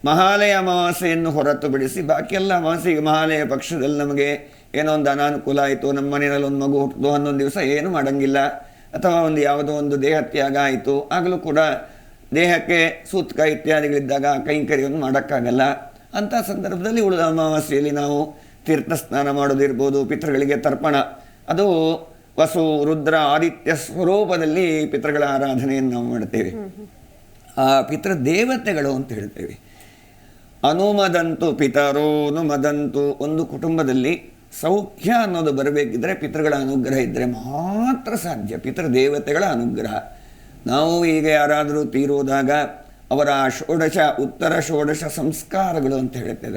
ಮಹಾಲಯ ಅಮಾವಾಸ್ಯೆಯನ್ನು ಹೊರತುಪಡಿಸಿ ಬಾಕಿಯೆಲ್ಲ ಅಮಾವಾಸ್ಯೆಗೆ ಮಹಾಲಯ ಪಕ್ಷದಲ್ಲಿ ನಮಗೆ ಏನೋ ಒಂದು ಅನಾನುಕೂಲ ಆಯಿತು, ನಮ್ಮ ಮನೆಯಲ್ಲಿ ಒಂದು ಮಗು ಹುಟ್ಟಿತು, 11 ದಿವಸ ಏನು ಮಾಡೋಂಗಿಲ್ಲ, ಅಥವಾ ಒಂದು ಯಾವುದೋ ಒಂದು ದೇಹತ್ಯಾಗ ಆಯಿತು, ಆಗಲೂ ಕೂಡ ದೇಹಕ್ಕೆ ಸೂತಕ ಇತ್ಯಾದಿಗಳಿದ್ದಾಗ ಕೈಂಕರ್ಯವನ್ನು ಮಾಡೋಕ್ಕಾಗಲ್ಲ. ಅಂಥ ಸಂದರ್ಭದಲ್ಲಿ ಉಳಿದ ಅಮಾವಾಸ್ಯೆಯಲ್ಲಿ ನಾವು ತೀರ್ಥ ಸ್ನಾನ ಮಾಡೋದಿರ್ಬೋದು, ಪಿತೃಗಳಿಗೆ ತರ್ಪಣ, ಅದು ವಸು ರುದ್ರ ಆದಿತ್ಯ ಸ್ವರೂಪದಲ್ಲಿ ಪಿತೃಗಳ ಆರಾಧನೆಯನ್ನು ನಾವು ಮಾಡ್ತೇವೆ. ಆ ಪಿತೃದೇವತೆಗಳು ಅಂತ ಹೇಳ್ತೇವೆ. ಅನುಮದಂತು ಪಿತರೋನು ಮದಂತು. ಒಂದು ಕುಟುಂಬದಲ್ಲಿ ಸೌಖ್ಯ ಅನ್ನೋದು ಬರಬೇಕಿದ್ರೆ ಪಿತೃಗಳ ಅನುಗ್ರಹ ಇದ್ದರೆ ಮಾತ್ರ ಸಾಧ್ಯ, ಪಿತೃದೇವತೆಗಳ ಅನುಗ್ರಹ. ನಾವು ಈಗ ಯಾರಾದರೂ ತೀರೋದಾಗ ಅವರ ಉತ್ತರ ಷೋಡಶ ಸಂಸ್ಕಾರಗಳು ಅಂತ ಹೇಳುತ್ತೆ,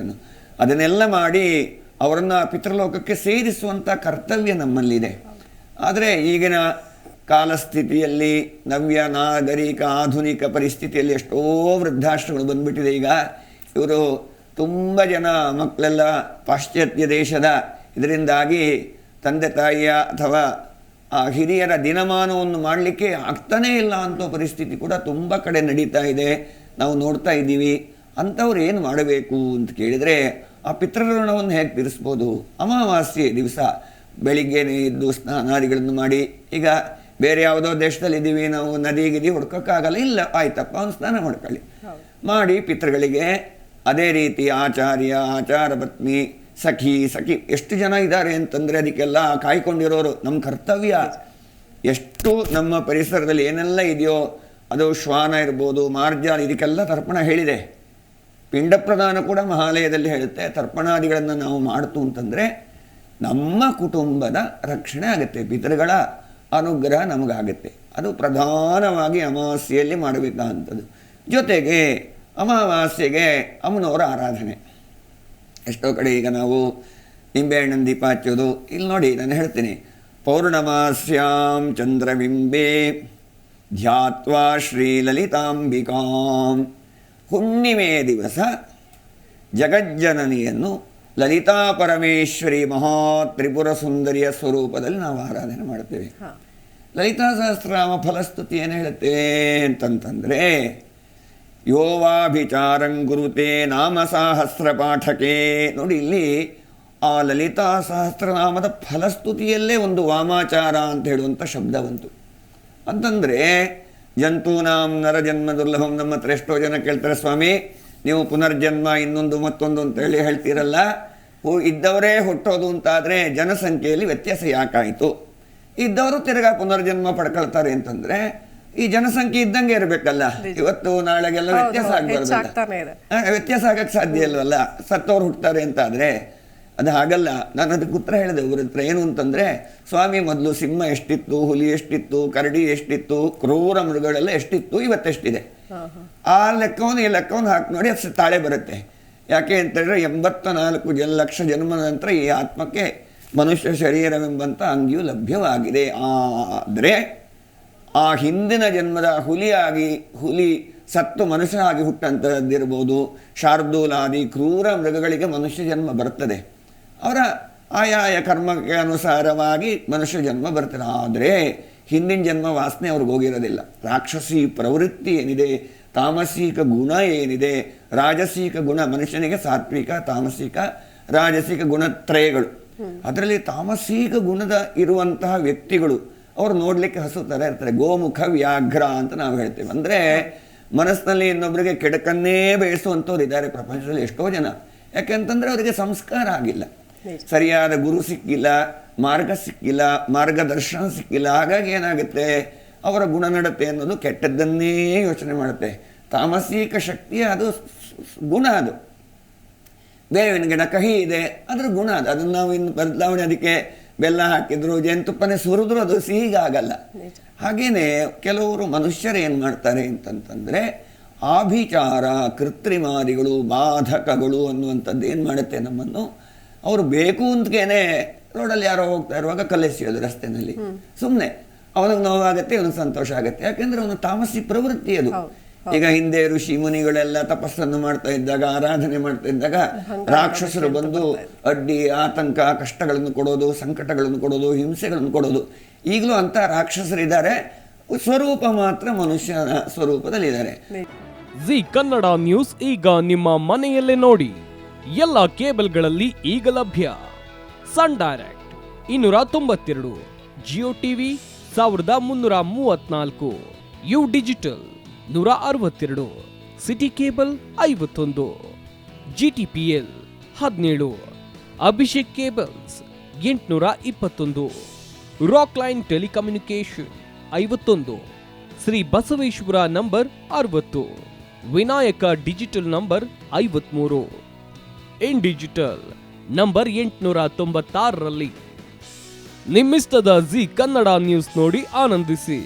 ಅದನ್ನೆಲ್ಲ ಮಾಡಿ ಅವರನ್ನು ಪಿತೃಲೋಕಕ್ಕೆ ಸೇರಿಸುವಂಥ ಕರ್ತವ್ಯ ನಮ್ಮಲ್ಲಿದೆ. ಆದರೆ ಈಗಿನ ಕಾಲಸ್ಥಿತಿಯಲ್ಲಿ, ನವ್ಯ ನಾಗರಿಕ ಆಧುನಿಕ ಪರಿಸ್ಥಿತಿಯಲ್ಲಿ ಎಷ್ಟೋ ವೃದ್ಧಾಶ್ರಮಗಳು ಬಂದ್ಬಿಟ್ಟಿದೆ. ಈಗ ಇವರು ತುಂಬ ಜನ ಮಕ್ಕಳೆಲ್ಲ ಪಾಶ್ಚಾತ್ಯ ದೇಶದ ಇದರಿಂದಾಗಿ ತಂದೆ ತಾಯಿಯ ಅಥವಾ ಆ ಹಿರಿಯರ ದಿನಮಾನವನ್ನು ಮಾಡಲಿಕ್ಕೆ ಆಗ್ತಾನೇ ಇಲ್ಲ ಅಂತ ಪರಿಸ್ಥಿತಿ ಕೂಡ ತುಂಬ ಕಡೆ ನಡೀತಾ ಇದೆ, ನಾವು ನೋಡ್ತಾ ಇದ್ದೀವಿ. ಅಂಥವ್ರು ಏನು ಮಾಡಬೇಕು ಅಂತ ಕೇಳಿದರೆ, ಆ ಪಿತೃಋಣವನ್ನು ಹೇಗೆ ತೀರಿಸ್ಬೋದು? ಅಮಾವಾಸ್ಯೆ ದಿವಸ ಬೆಳಿಗ್ಗೆನೇ ಇದ್ದು ಸ್ನಾನಾದಿಗಳನ್ನು ಮಾಡಿ, ಈಗ ಬೇರೆ ಯಾವುದೋ ದೇಶದಲ್ಲಿದ್ದೀವಿ, ನಾವು ನದಿ ಗಿದಿ ಹುಡ್ಕೋಕ್ಕಾಗಲ್ಲ, ಇಲ್ಲ ಆಯ್ತಪ್ಪ ಒಂದು ಸ್ನಾನ ಮಾಡ್ಕೊಳ್ಳಿ ಮಾಡಿ ಪಿತೃಗಳಿಗೆ. ಅದೇ ರೀತಿ ಆಚಾರ್ಯ, ಆಚಾರ ಪತ್ನಿ, ಸಖಿ ಎಷ್ಟು ಜನ ಇದ್ದಾರೆ ಅಂತಂದರೆ ಅದಕ್ಕೆಲ್ಲ ಕಾಯ್ಕೊಂಡಿರೋರು ನಮ್ಮ ಕರ್ತವ್ಯ. ಎಷ್ಟು ನಮ್ಮ ಪರಿಸರದಲ್ಲಿ ಏನೆಲ್ಲ ಇದೆಯೋ ಅದು ಶ್ವಾನ ಇರ್ಬೋದು, ಮಾರ್ಜಾನ, ಇದಕ್ಕೆಲ್ಲ ತರ್ಪಣ ಹೇಳಿದೆ. ಪಿಂಡ ಪ್ರದಾನ ಕೂಡ ಮಹಾಲಯದಲ್ಲಿ ಹೇಳುತ್ತೆ. ತರ್ಪಣಾದಿಗಳನ್ನು ನಾವು ಮಾಡ್ತು ಅಂತಂದರೆ ನಮ್ಮ ಕುಟುಂಬದ ರಕ್ಷಣೆ ಆಗುತ್ತೆ, ಪಿತೃಗಳ ಅನುಗ್ರಹ ನಮಗಾಗುತ್ತೆ. ಅದು ಪ್ರಧಾನವಾಗಿ ಅಮಾವಾಸ್ಯೆಯಲ್ಲಿ ಮಾಡಬೇಕಾದಂಥದ್ದು. ಜೊತೆಗೆ ಅಮಾವಾಸ್ಯೆಗೆ ಅಮ್ಮನವರ ಆರಾಧನೆ. ಎಷ್ಟೋ ಕಡೆ ಈಗ ನಾವು ನಿಂಬೆಹಣ್ಣಿನ ದೀಪ ಹಚ್ಚೋದು, ಇಲ್ಲಿ ನೋಡಿ ನಾನು ಹೇಳ್ತೀನಿ, ಪೌರ್ಣಮಾಸ್ಯಾಂ ಚಂದ್ರಬಿಂಬೆ ಧ್ಯಾತ್ವಾ ಶ್ರೀಲಲಿತಾಂಬಿಕಾಂ. ಹುಣ್ಣಿಮೆಯ ದಿವಸ ಜಗಜ್ಜನನಿಯನ್ನು ಲಲಿತಾ ಪರಮೇಶ್ವರಿ ಮಹಾ ತ್ರಿಪುರ ಸುಂದರಿಯ ಸ್ವರೂಪದಲ್ಲಿ ನಾವು ಆರಾಧನೆ ಮಾಡ್ತೇವೆ. ಲಲಿತಾ ಸಹಸ್ರನಾಮ ಫಲಸ್ತುತಿ ಏನು ಹೇಳುತ್ತೆ ಅಂತಂತಂದರೆ, ಯೋವಾಭಿಚಾರಂ ಗುರುತೆ ನಾಮ ಸಹಸ್ರ ಪಾಠಕೆ. ನೋಡಿ ಇಲ್ಲಿ ಆ ಲಲಿತಾ ಸಹಸ್ರನಾಮದ ಫಲಸ್ತುತಿಯಲ್ಲೇ ಒಂದು ವಾಮಾಚಾರ ಅಂತ ಹೇಳುವಂಥ ಶಬ್ದ ಬಂತು. ಅಂತಂದರೆ ಜಂತೂನಾಂ ನರಜನ್ಮ ದುರ್ಲಭಂ. ನಮ್ಮ ಹತ್ರ ಎಷ್ಟೋ ಜನ ಕೇಳ್ತಾರೆ, ಸ್ವಾಮಿ ನೀವು ಪುನರ್ಜನ್ಮ ಇನ್ನೊಂದು ಮತ್ತೊಂದು ಅಂತೇಳಿ ಹೇಳ್ತೀರಲ್ಲ, ಇದ್ದವರೇ ಹುಟ್ಟೋದು ಅಂತಾದರೆ ಜನಸಂಖ್ಯೆಯಲ್ಲಿ ವ್ಯತ್ಯಾಸ ಯಾಕಾಯಿತು? ಇದ್ದವರು ತಿರ್ಗಾ ಪುನರ್ಜನ್ಮ ಪಡ್ಕೊಳ್ತಾರೆ ಅಂತಂದರೆ ಈ ಜನಸಂಖ್ಯೆ ಇದ್ದಂಗೆ ಇರಬೇಕಲ್ಲ, ಇವತ್ತು ನಾಳೆಗೆಲ್ಲ ವ್ಯತ್ಯಾಸ ಆಗಬಾರ್ದಲ್ಲ, ವ್ಯತ್ಯಾಸ ಆಗಕ್ಕೆ ಸಾಧ್ಯ ಇಲ್ವಲ್ಲ, ಸತ್ತವ್ರು ಹುಟ್ಟುತ್ತಾರೆ ಅಂತಾದರೆ ಅದು ಹಾಗಲ್ಲ. ನಾನು ಅದಕ್ಕೆ ಉತ್ತರ ಹೇಳಿದೆ ಅವ್ರ ಹತ್ರ. ಏನು ಅಂತಂದರೆ, ಸ್ವಾಮಿ ಮೊದಲು ಸಿಂಹ ಎಷ್ಟಿತ್ತು, ಹುಲಿ ಎಷ್ಟಿತ್ತು, ಕರಡಿ ಎಷ್ಟಿತ್ತು, ಕ್ರೂರ ಮೃಗಗಳೆಲ್ಲ ಎಷ್ಟಿತ್ತು, ಇವತ್ತೆಷ್ಟಿದೆ. ಆ ಲೆಕ್ಕವನ್ನು ಈ ಲೆಕ್ಕವನ್ನು ಹಾಕಿ ನೋಡಿ ಅದು ತಾಳೆ ಬರುತ್ತೆ. ಯಾಕೆ ಅಂತಂದರೆ 84 ಲಕ್ಷ ಜನ್ಮದ ನಂತರ ಈ ಆತ್ಮಕ್ಕೆ ಮನುಷ್ಯ ಶರೀರವೆಂಬಂಥ ಅಂಗಿಯು ಲಭ್ಯವಾಗಿದೆ. ಆದರೆ ಆ ಹಿಂದಿನ ಜನ್ಮದ ಹುಲಿ ಸತ್ತು ಮನುಷ್ಯ ಆಗಿ ಹುಟ್ಟಂಥದ್ದಿರ್ಬೋದು, ಶಾರ್ದೂಲಾದಿ ಕ್ರೂರ ಮೃಗಗಳಿಗೆ ಮನುಷ್ಯ ಜನ್ಮ ಬರ್ತದೆ. ಅವರ ಆಯಾಯ ಕರ್ಮಕ್ಕೆ ಅನುಸಾರವಾಗಿ ಮನುಷ್ಯ ಜನ್ಮ ಬರ್ತದೆ. ಆದರೆ ಹಿಂದಿನ ಜನ್ಮ ವಾಸನೆ ಅವ್ರಿಗೆ ಹೋಗಿರೋದಿಲ್ಲ. ರಾಕ್ಷಸಿ ಪ್ರವೃತ್ತಿ ಏನಿದೆ, ತಾಮಸಿಕ ಗುಣ ಏನಿದೆ, ರಾಜಸಿಕ ಗುಣ, ಮನುಷ್ಯನಿಗೆ ಸಾತ್ವಿಕ, ತಾಮಸಿಕ, ರಾಜಸಿಕ ಗುಣತ್ರಯಗಳು. ಅದರಲ್ಲಿ ತಾಮಸಿಕ ಗುಣದ ಇರುವಂತಹ ವ್ಯಕ್ತಿಗಳು ಅವ್ರು ನೋಡಲಿಕ್ಕೆ ಹಸು ಥರ ಇರ್ತಾರೆ. ಗೋಮುಖ ವ್ಯಾಘ್ರ ಅಂತ ನಾವು ಹೇಳ್ತೇವೆ. ಅಂದರೆ ಮನಸ್ಸಿನಲ್ಲಿ ಇನ್ನೊಬ್ಬರಿಗೆ ಕೆಡಕನ್ನೇ ಬೇಯಿಸುವಂಥವ್ರು ಇದ್ದಾರೆ ಪ್ರಪಂಚದಲ್ಲಿ ಎಷ್ಟೋ ಜನ. ಯಾಕೆಂತಂದರೆ ಅವರಿಗೆ ಸಂಸ್ಕಾರ ಆಗಿಲ್ಲ, ಸರಿಯಾದ ಗುರು ಸಿಕ್ಕಿಲ್ಲ, ಮಾರ್ಗ ಸಿಕ್ಕಿಲ್ಲ, ಮಾರ್ಗದರ್ಶನ ಸಿಕ್ಕಿಲ್ಲ. ಹಾಗಾಗಿ ಏನಾಗುತ್ತೆ, ಅವರ ಗುಣನಡತೆ ಅನ್ನೋದು ಕೆಟ್ಟದ್ದನ್ನೇ ಯೋಚನೆ ಮಾಡುತ್ತೆ. ತಾಮಸಿಕ ಶಕ್ತಿಯ ಅದು ಗುಣ. ಅದು ಬೇವಿನ ಗಿಡ ಕಹಿ ಇದೆ, ಅದರ ಗುಣ ಅದು. ಅದನ್ನು ನಾವು ಇನ್ನು ಬದಲಾವಣೆ, ಅದಕ್ಕೆ ಬೆಲ್ಲ ಹಾಕಿದ್ರು, ಜೇನುತುಪ್ಪನೇ ಸುರಿದ್ರು ಅದು ಸಿಹಿಗಾಗಲ್ಲ. ಹಾಗೆಯೇ ಕೆಲವರು ಮನುಷ್ಯರು ಏನು ಮಾಡ್ತಾರೆ ಅಂತಂತಂದರೆ, ಆಭಿಚಾರ, ಕೃತ್ರಿಮಾದಿಗಳು, ಬಾಧಕಗಳು ಅನ್ನುವಂಥದ್ದು ಏನು ಮಾಡುತ್ತೆ ನಮ್ಮನ್ನು, ಅವರು ಬೇಕು ಅಂತೇನೆ ರೋಡಲ್ಲಿ ಯಾರೋ ಹೋಗ್ತಾ ಇರುವಾಗ ಕಲ್ಲೆಸೆಯೋದು ರಸ್ತೆಯಲ್ಲಿ. ಸುಮ್ಮನೆ ಅವನಿಗೆ ನೋವಾಗುತ್ತೆ, ಅವನಿಗೆ ಸಂತೋಷ ಆಗುತ್ತೆ. ಯಾಕೆಂದರೆ ಅವನು ತಾಮಸಿ ಪ್ರವೃತ್ತಿ ಅದು. ಈಗ ಹಿಂದೆ ಋಷಿ ಮುನಿಗಳೆಲ್ಲ ತಪಸ್ಸನ್ನು ಮಾಡ್ತಾ ಇದ್ದಾಗ, ಆರಾಧನೆ ಮಾಡ್ತಾ ಇದ್ದಾಗ ರಾಕ್ಷಸರು ಬಂದು ಅಡ್ಡಿ, ಆತಂಕ, ಕಷ್ಟಗಳನ್ನು ಕೊಡೋದು, ಸಂಕಟಗಳನ್ನು ಕೊಡೋದು, ಹಿಂಸೆಗಳನ್ನು ಕೊಡೋದು. ಈಗಲೂ ಅಂಥ ರಾಕ್ಷಸರಿದ್ದಾರೆ, ಸ್ವರೂಪ ಮಾತ್ರ ಮನುಷ್ಯನ ಸ್ವರೂಪದಲ್ಲಿದ್ದಾರೆ. ಜಿ ಕನ್ನಡ ನ್ಯೂಸ್ ಈಗ ನಿಮ್ಮ ಮನೆಯಲ್ಲೇ ನೋಡಿ. ಎಲ್ಲ ಕೇಬಲ್ಗಳಲ್ಲಿ ಈಗ ಲಭ್ಯ. Sun Direct 292, Jio TV 1334, U digital 162, city cable 51, GTPL 17, Abhishek cables 821, Rockline telecommunication 51, Shri Basaveshwara number 60, Vinayaka digital number 53, in digital number 896ರಲ್ಲಿ. ನಿಮ್ಮಿಸ್ತದ ಜಿ ಕನ್ನಡ ನ್ಯೂಸ್ ನೋಡಿ ಆನಂದಿಸಿ.